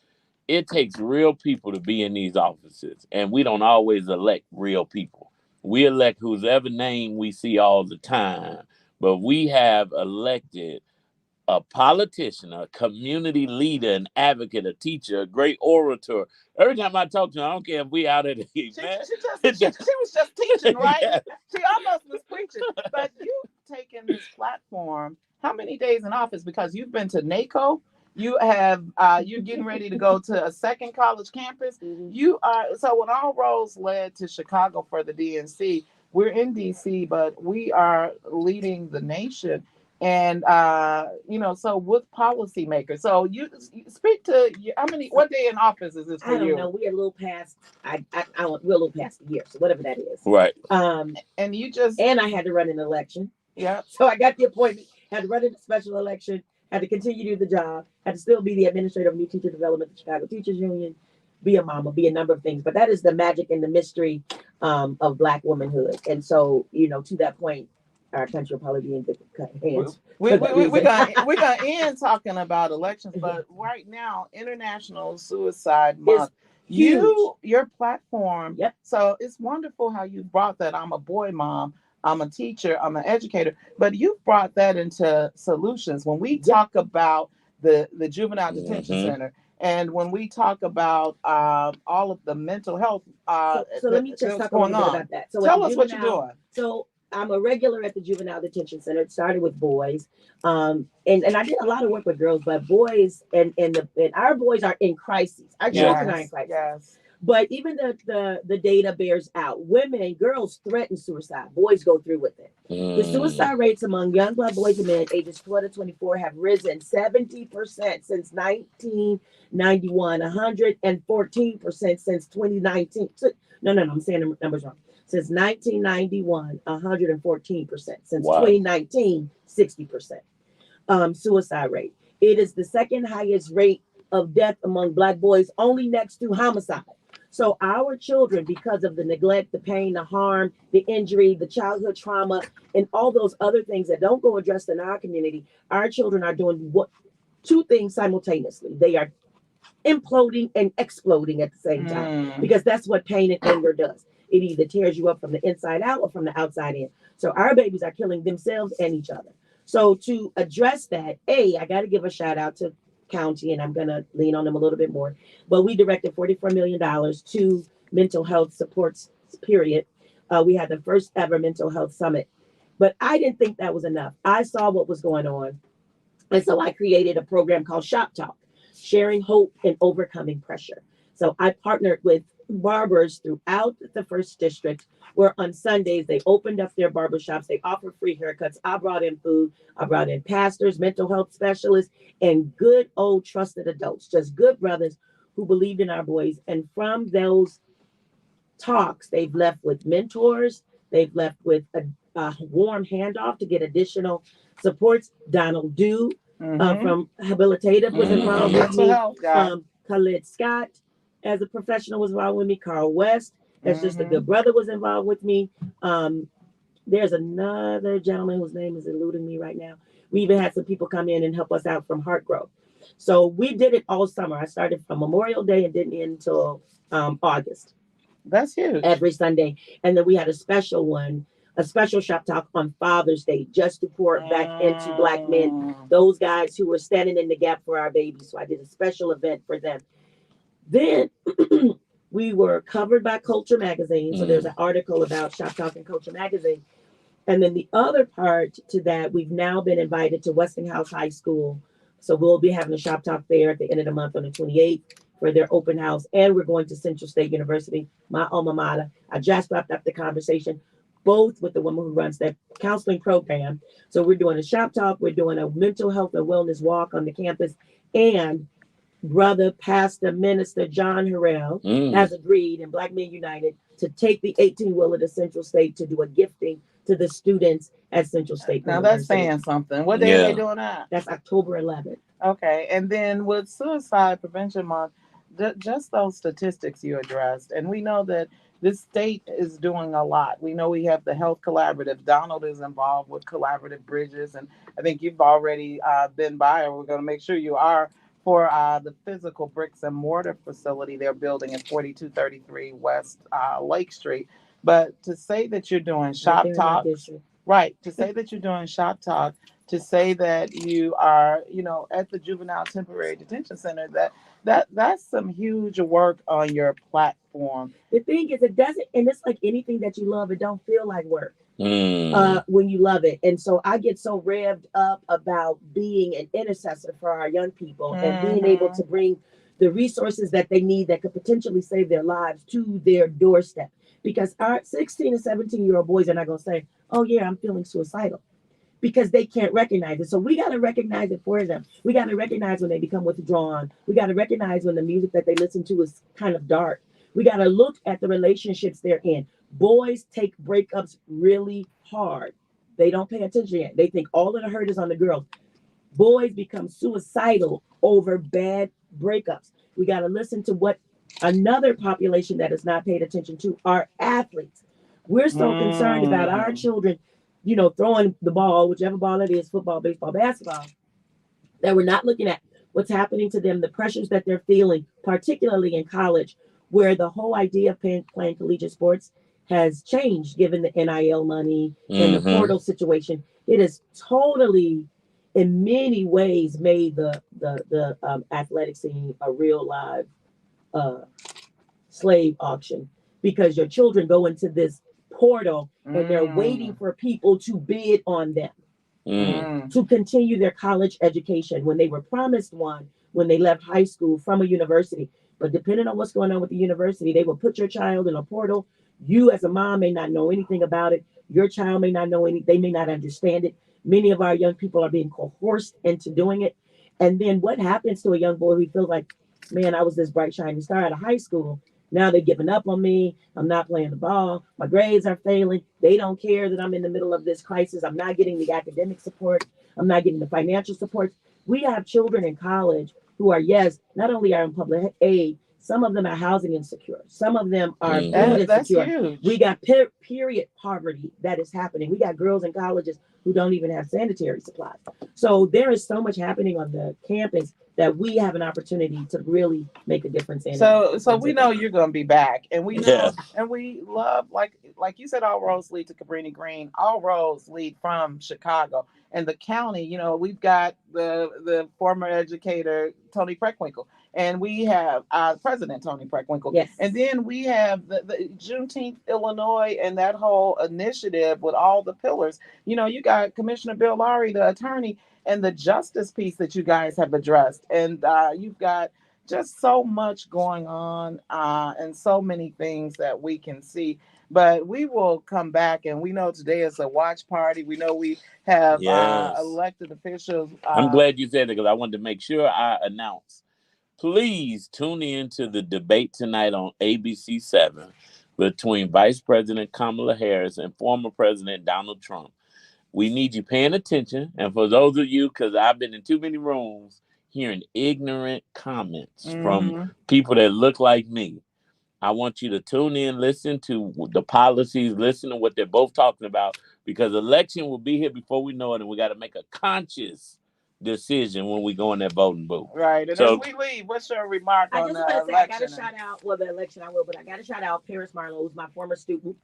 It takes real people to be in these offices, and we don't always elect real people. We elect whoever name we see all the time, but we have elected a politician, a community leader, an advocate, a teacher, a great orator. Every time I talk to her, I don't care if we out at the she was just teaching, right? Yeah. She almost was preaching. But you've taken this platform. How many days in office? Because you've been to NACO. You have you're getting ready to go to a second college campus. You are so when all roads led to Chicago for the DNC, we're in DC, but we are leading the nation And so with policymakers, so you speak to how many? What day in office is this for I don't you? know. We're a little past. We're a little past the year, so whatever that is. Right. And you just And I had to run an election. Yeah. So I got the appointment. Had to run a special election. Had to continue to do the job. Had to still be the administrator of New Teacher Development, the Chicago Teachers Union. Be a mama. Be a number of things. But that is the magic and the mystery of Black womanhood. And so to that point, our country will probably be in good hands. We're gonna end talking about elections, but right now, International Suicide Month. Your platform. Yep. So it's wonderful how you brought that. I'm a boy mom. I'm a teacher. I'm an educator. But you brought that into solutions. When we talk about the juvenile detention center, and when we talk about all of the mental health, so let me just talk a little bit about that. So tell us what you're doing. So I'm a regular at the Juvenile Detention Center. It started with boys, and I did a lot of work with girls, but boys and our boys are in crises. Our children are in crisis. Yes. But even the data bears out. Women and girls threaten suicide. Boys go through with it. The suicide rates among young Black boys and men ages 12 to 24 have risen 70% since 1991, 114% since 2019. No, I'm saying the numbers wrong. Since 1991, 114%. Since 2019, 60%. Suicide rate. It is the second highest rate of death among Black boys, only next to homicide. So our children, because of the neglect, the pain, the harm, the injury, the childhood trauma, and all those other things that don't go addressed in our community, our children are doing two things simultaneously. They are imploding and exploding at the same time, because that's what pain and anger does. It either tears you up from the inside out or from the outside in. So our babies are killing themselves and each other. So to address that, I got to give a shout out to county, and I'm going to lean on them a little bit more. But we directed $44 million to mental health supports, period. We had the first ever mental health summit. But I didn't think that was enough. I saw what was going on. And so I created a program called Shop Talk, sharing hope and overcoming pressure. So I partnered with barbers throughout the first district, where on Sundays they opened up their barbershops. They offer free haircuts. I brought in food. I brought in pastors, mental health specialists, and good old trusted adults, just good brothers who believed in our boys. And from those talks, they've left with mentors. They've left with a warm handoff to get additional supports. Donald Dew from Habilitative was involved with me. Khalid Scott, as a professional, was involved with me. Carl West, as just a good brother, was involved with me. There's another gentleman whose name is eluding me right now. We even had some people come in and help us out from Heart Growth. So we did it all summer. I started from Memorial Day and didn't end until August. That's huge. Every Sunday. And then we had a special Shop Talk on Father's Day, just to pour it back into Black men, those guys who were standing in the gap for our babies. So I did a special event for them. Then we were covered by Culture Magazine. So there's an article about Shop Talk and Culture Magazine. And then the other part to that, we've now been invited to Westinghouse High School. So we'll be having a Shop Talk there at the end of the month on the 28th for their open house. And we're going to Central State University, my alma mater. I just wrapped up the conversation, both with the woman who runs that counseling program. So we're doing a Shop Talk. We're doing a mental health and wellness walk on the campus. And brother, pastor, minister John Harrell has agreed in Black Men United to take the 18-wheeler to Central State to do a gifting to the students at Central State Now University. that's saying something. What day are they doing that? That's October 11th. Okay. And then with Suicide Prevention Month, just those statistics you addressed. And we know that this state is doing a lot. We know we have the Health Collaborative. Donald is involved with Collaborative Bridges. And I think you've already been by, or we're going to make sure you are, for the physical bricks and mortar facility they're building at 4233 West Lake Street. But to say that you're doing Shop Talk, right, to say that you're doing Shop Talk, to say that you are, at the Juvenile Temporary Detention Center, that's some huge work on your platform. The thing is, it doesn't, and it's like anything that you love, it don't feel like work when you love it. And so I get so revved up about being an intercessor for our young people and being able to bring the resources that they need that could potentially save their lives to their doorstep. Because our 16 and 17-year-old boys are not going to say, oh, yeah, I'm feeling suicidal. because they can't recognize it. So we got to recognize it for them. We got to recognize when they become withdrawn. We got to recognize when the music that they listen to is kind of dark. We got to look at the relationships they're in. Boys take breakups really hard. They don't pay attention yet. They think all of the hurt is on the girls. Boys become suicidal over bad breakups. We got to listen to what another population that is not paid attention to are athletes. We're so concerned about our children, throwing the ball, whichever ball it is, football, baseball, basketball, that we're not looking at what's happening to them, the pressures that they're feeling, particularly in college, where the whole idea of playing collegiate sports has changed given the NIL money and the portal situation. It has totally, in many ways, made the athletic scene a real live slave auction, because your children go into this portal and they're waiting for people to bid on them to continue their college education when they were promised one when they left high school from a university. But depending on what's going on with the university, they will put your child in a portal. You as a mom may not know anything about it. Your child may not know they may not understand it. Many of our young people are being coerced into doing it. And then what happens to a young boy who feels like, man, I was this bright shining star out of high school. Now they're giving up on me. I'm not playing the ball. My grades are failing. They don't care that I'm in the middle of this crisis. I'm not getting the academic support. I'm not getting the financial support. We have children in college who are, yes, not only are in public aid, some of them are housing insecure. Some of them are food That's insecure. huge. We got period poverty that is happening. We got girls in colleges who don't even have sanitary supplies. So there is so much happening on the campus that we have an opportunity to really make a difference in. So we know you're going to be back, and we know, Yeah. and we love, like you said, all roads lead to Cabrini Green. All roads lead from Chicago and the county. We've got the former educator Tony Preckwinkle, and we have President Tony Preckwinkle. Yes. And then we have the Juneteenth Illinois and that whole initiative with all the pillars. You got Commissioner Bill Lowry, the attorney, and the justice piece that you guys have addressed. And you've got just so much going on and so many things that we can see. But we will come back, and we know today is a watch party. We know we have Yes. elected officials. I'm glad you said that, because I wanted to make sure I announce. Please tune in to the debate tonight on ABC 7 between Vice President Kamala Harris and former President Donald Trump. We need you paying attention. And for those of you, because I've been in too many rooms hearing ignorant comments from people that look like me, I want you to tune in, listen to the policies, listen to what they're both talking about, because election will be here before we know it, and we got to make a conscious decision when we go in that voting booth. Right. And So, as we leave, what's your remark I on just the want to say, election? I got to shout out, well, the election I will, but I got to shout out Paris Marlowe, who's my former student,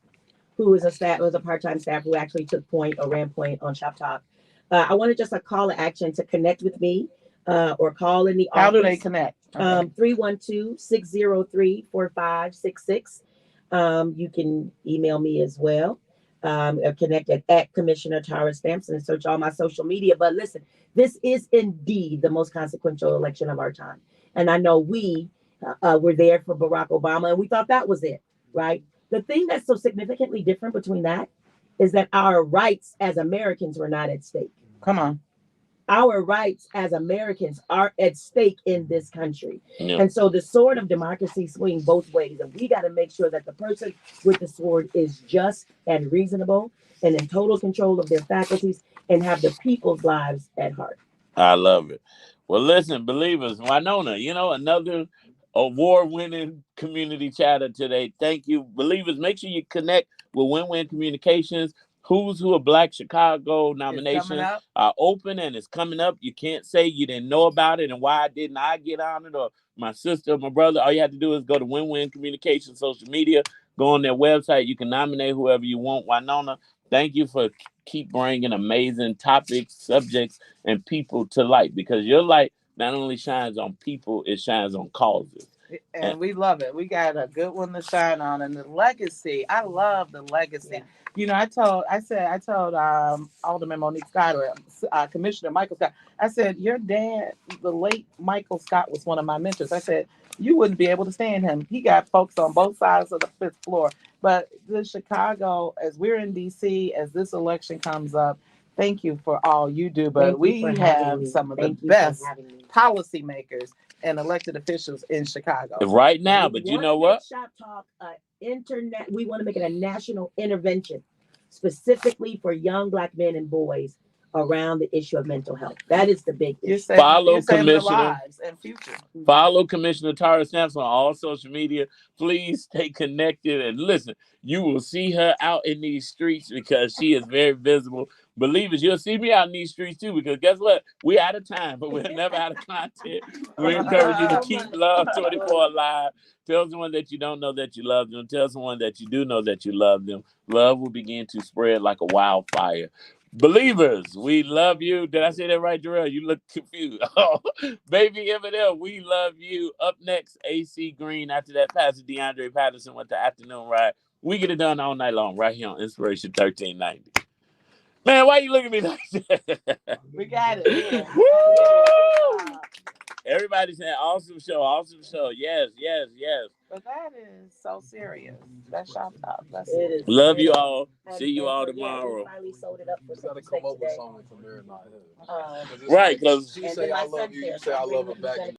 who is a part-time staff who actually took point or ran point on Shop Talk. I wanted just a call to action to connect with me or call in the office. How do they connect? 312-603-4566. You can email me as well. Connect at Commissioner Tara Stamps and search all my social media. But listen, this is indeed the most consequential election of our time. And I know we were there for Barack Obama, and we thought that was it, right? The thing that's so significantly different between that is that our rights as Americans were not at stake. Come on. Our rights as Americans are at stake in this country. Yeah. And so the sword of democracy swings both ways. And we got to make sure that the person with the sword is just and reasonable and in total control of their faculties and have the people's lives at heart. I love it. Well, listen, believers, Wynona, another award-winning community chatter today. Thank you. Believers, make sure you connect with Win-Win Communications. Who's Who of Black Chicago nominations are open, and it's coming up. You can't say you didn't know about it and why didn't I get on it, or my sister or my brother. All you have to do is go to Win-Win Communications social media, go on their website. You can nominate whoever you want. Wynona, thank you for keep bringing amazing topics, subjects, and people to light, because your light not only shines on people, it shines on causes. And we love it. We got a good one to shine on. And the legacy, I love the legacy. Yeah. I told Alderman Monique Scott, or Commissioner Michael Scott, I said, your dad, the late Michael Scott, was one of my mentors. I said, you wouldn't be able to stand him. He got folks on both sides of the fifth floor. But the Chicago, as we're in D.C., as this election comes up, Thank you for all you do, Thank but you we for having have me. some of Thank the you for best having me. policymakers and elected officials in Chicago. Right now, We but you wanna know make what? Shop Talk internet. We want to make it a national intervention, specifically for young Black men and boys around the issue of mental health. That is the big You're issue. saving, Follow you're saving their Commissioner. lives and future. Follow Commissioner Tara Sampson on all social media. Please stay connected and listen. You will see her out in these streets because she is very visible. Believers, you'll see me out in these streets too because guess what? We're out of time, but we're never out of content. We encourage you to keep Love 24 alive. Tell someone that you don't know that you love them. Tell someone that you do know that you love them. Love will begin to spread like a wildfire. Believers, we love you. Did I say that right, Jarrell? You look confused. Baby Eminem, we love you. Up next, AC Green. After that, Pastor DeAndre Patterson with the afternoon ride. We get it done all night long right here on Inspiration 1390. Man, why you looking at me like that? We got it. Woo! Everybody saying awesome show, awesome show. Yes, yes, yes. But that is so serious. That's Shop Talk. That's It is. Love it you is. all. And- See you and all so, yeah, tomorrow. we finally sold it up for You gotta Second come up State with today. something from there, not here. Um, It's Right, like, because she and say then my I love son's you, there, you so say I I'm love bringing her him back. to